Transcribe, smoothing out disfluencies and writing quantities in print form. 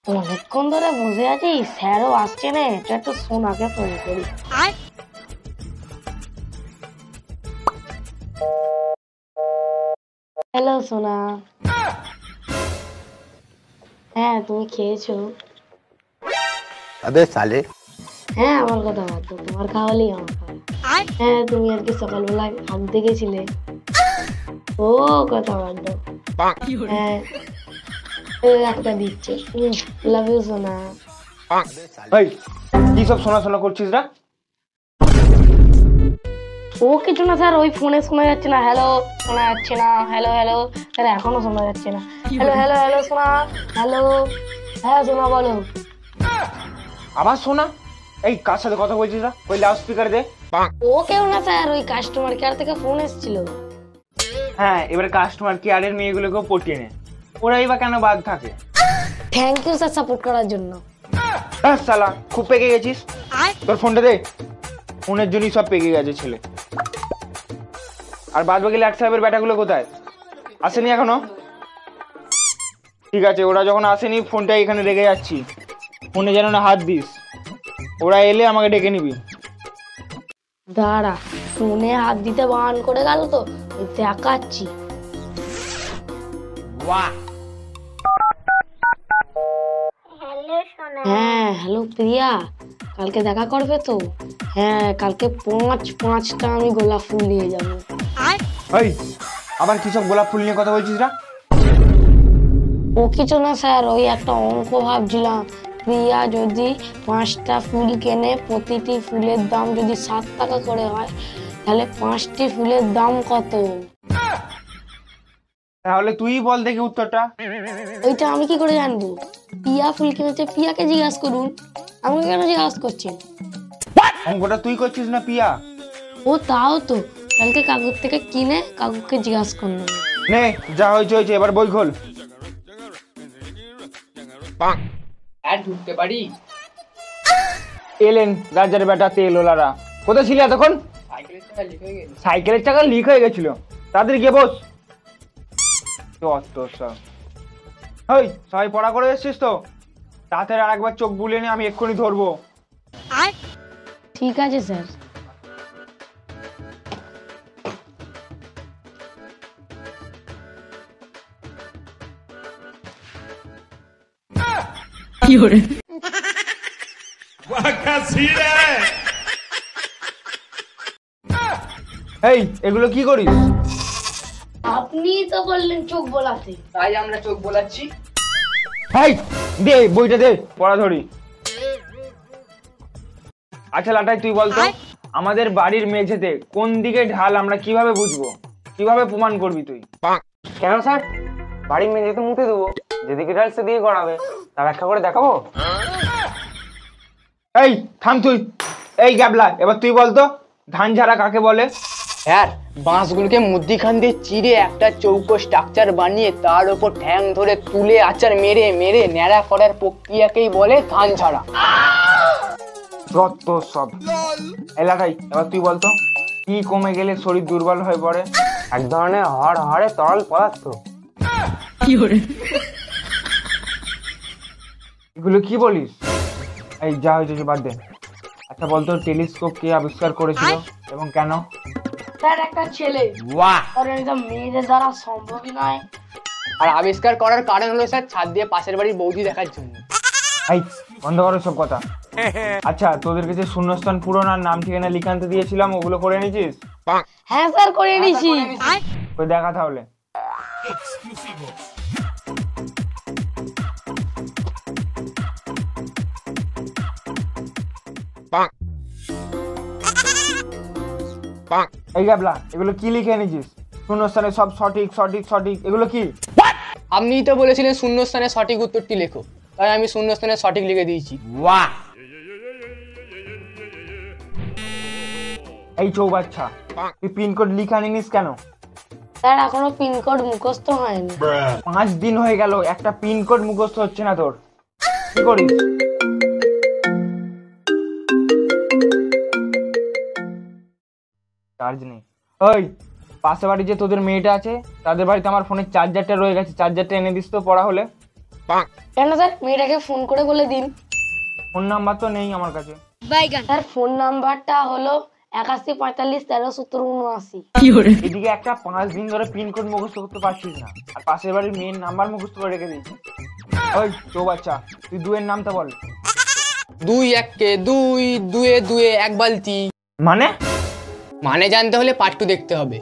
অনেকক্ষণ ধরে বসে আছি, স্যারও আসছে না, এটা একটু সোনাকে ফোন করি। হ্যালো সোনা। হ্যাঁ, তুমি খেয়েছো? अबे साले হ্যাঁ, আমার কথা বাদ দাও, তোমার খাওয়ালেই আমার খাওয়া। হ্যাঁ, তুমি আজকে সকালবেলা হাঁটতে গেছিলে। ও কথা বাদ দাও। হ্যাঁ, একটা দিচ্ছে। লাভ ইউ সোনা। ভাই কি সব শোনা শোনা করছিস রা? ও কিছু না স্যার, ওই ফোনে শোনা যাচ্ছে না, হ্যালো শোনা যাচ্ছে না, হ্যালো হ্যালো স্যার, এখনো শোনা যাচ্ছে না, হ্যালো হ্যালো হ্যালো শোনা, হ্যালো। হ্যাঁ শোনা, বলো। আবার শোনা? এই কার সাথে কথা বলছিস রা? ওই লাউড স্পিকার দে। ও কেউ না স্যার, ওই কাস্টমার কেয়ার থেকে ফোন এসেছিল। হ্যাঁ, এবারে কাস্টমার কেয়ারের মেয়েগুলোকেও পটিয়ে নে, ওরাই বা কেন বাদ থাকে? থ্যাংক ইউ স্যার সাপোর্ট করার জন্য। শালা খুব পেকে গেছিস, তোর ফোনটা দে। ফোনের জন্যই সব পেকে গেছে ছেলে। আর বাদ বাকি লাট সাহেবের ব্যাটাগুলো কোথায়? আসেনি এখনো? ঠিক আছে, ওরা যখন আসেনি ফোনটা এখানে রেখে যাচ্ছি, ফোনে যেন না হাত দিস। ওরা এলে আমাকে ডেকে নিবি। দাঁড়া, ফোনে হাত দিতে বারণ করে গেল তো, ওই দেখাচ্ছি। হ্যাঁ হ্যালো প্রিয়া, কালকে দেখা করবে তো? হ্যাঁ, কালকে পাঁচটা আমি গোলাপ ফুল নিয়ে যাবো। এই আবার কি সব গোলাপ ফুল নিয়ে কথা বলছিস রা? ও কিছু না স্যার, ওই একটা অঙ্ক ভাবছিলাম। প্রিয়া যদি 5টা ফুল কেনে, প্রতিটি ফুলের দাম যদি 7 টাকা করে হয়, তাহলে 5টি ফুলের দাম কত? তাহলে তুই বল দেখি উত্তরটা। ওইটা আমি কি করে জানবো? প্রিয়া ফুল কিনেছে, প্রিয়াকে জিজ্ঞাসা করুন, আমাকে কেন জিজ্ঞাসা করছেন? অঙ্কটা তুই করছিস না পিয়া? ও তাও তো, কালকে কাকুর থেকে কিনে কাকুকে জিজ্ঞাসা করলাম। নে যা হয়েছে হয়েছে, এবার বই খোল। আর ঢুকতে পারি? এলেন রাজার বেটা তেল ওলারা। কোথায় ছিলি এতক্ষণ? সাইকেলের টাকা লিক হয়ে গেছে। সাইকেলের চাকা লিক হয়ে গেছিল, তাড়াতাড়ি গিয়ে বস। ওই সবাই পড়া করে এসছিস তো? তাড়াতাড়ি আর একবার চোখ বুলিয়ে নে, আমি এক্ষুনি ধরবো। ঠিক আছে স্যার। এই এগুলো কি করিস? আপনি তো বললেন চোখ বোলাতে। তাই আমরা চোখ বোলাচ্ছি। এই দে বইটা দে, পড়া ধরি। আচ্ছা লাটাই তুই বলতো, আমাদের বাড়ির মেঝেতে কোন দিকে ঢাল আমরা কিভাবে বুঝবো? কিভাবে প্রমাণ করবি তুই? কেন স্যার? বাড়ির মেঝেতে মুতে দেবো, যেদিকে ঢাল সেদিকে গড়াবে। তা ব্যাখ্যা করে দেখাবো? এই থাম তুই। এই গ্যাবলা, এবার তুই বলতো ধান ঝাড়া কাকে বলে? স্যার, বাঁশগুলোকে মধ্যিখান দিয়ে চিরে একটা চৌকো স্ট্রাকচার বানিয়ে তার উপর ঠ্যাং ধরে তুলে আচার মেরে মেরে ন্যাড়া করার প্রক্রিয়াকেই বলে ধান ঝাড়া। যত সব। এলাকাই, এবার তুই বলতো কি কমে গেলে শরীর দুর্বল হয়ে পড়ে? এক ধরনের হাড়ে তরল পদার্থ। এগুলো কি বলিস? এই যা হয়েছে বাদ দে। আচ্ছা বলতো টেলিস্কোপ কে আবিষ্কার করেছিল এবং কেন? স্যার একটা ছেলে। আর এটা মেয়েদের দ্বারা সম্ভবই নয়। আর আবিষ্কার করার কারণ হলো স্যার ছাদ দিয়ে পাশের বাড়ির বৌদি দেখার জন্য। এই বন্ধ করো সব কথা। আচ্ছা তোদের কাছে শূন্যস্থান পূরণ আর নাম ঠিকানা লিখে আনতে দিয়েছিলাম, ওগুলো করে নিয়েছিস? হ্যাঁ স্যার, করে নিয়েছি। ওই দেখা তাহলে। এই গাবলা, এগুলো কি লিখে এনেছিস? শূন্যস্থানে সব সঠিক সঠিক সঠিক, এগুলো কি? আপনিই তো বলেছিলেন শূন্যস্থানে সঠিক উত্তরটি লেখো, তাই আমি শূন্যস্থানে সঠিক লিখে দিয়েছি। বাহ! এই চৌবাচ্চা, তুই পিনকোড লিখে আনিনিস কেন? স্যার এখনো পিনকোড মুখস্থ হয়নি। 5 দিন হয়ে গেল, একটা পিনকোড মুখস্থ হচ্ছে না তোর। কি করিস? চার্জ নেই। ওই পাশে বাড়ি যে তোদের মেয়েটা আছে তাদের বাড়িতে আমার ফোনের চার্জারটা রয়ে গেছে, চার্জারটা এনে দিস তো পড়া হলে। কেন স্যার, মেয়েটাকে ফোন করে বলে দিন। ফোন নাম্বার তো নেই আমার কাছে। স্যার ফোন নাম্বারটা হলো 8145137079। এদিকে একটা 5 দিন ধরে পিনকোড মুখস্থ করতে পারছিস না, আর পাশের বাড়ির মেয়ের নাম্বার মুখস্থ করে রেখে দিয়েছিস। ওই তো বাচ্চা, তুই দুয়ের নামটা বল। 2 1 2 2 2 1 বালতি। মানে মানে জানতে হলে পার্ট 2 দেখতে হবে।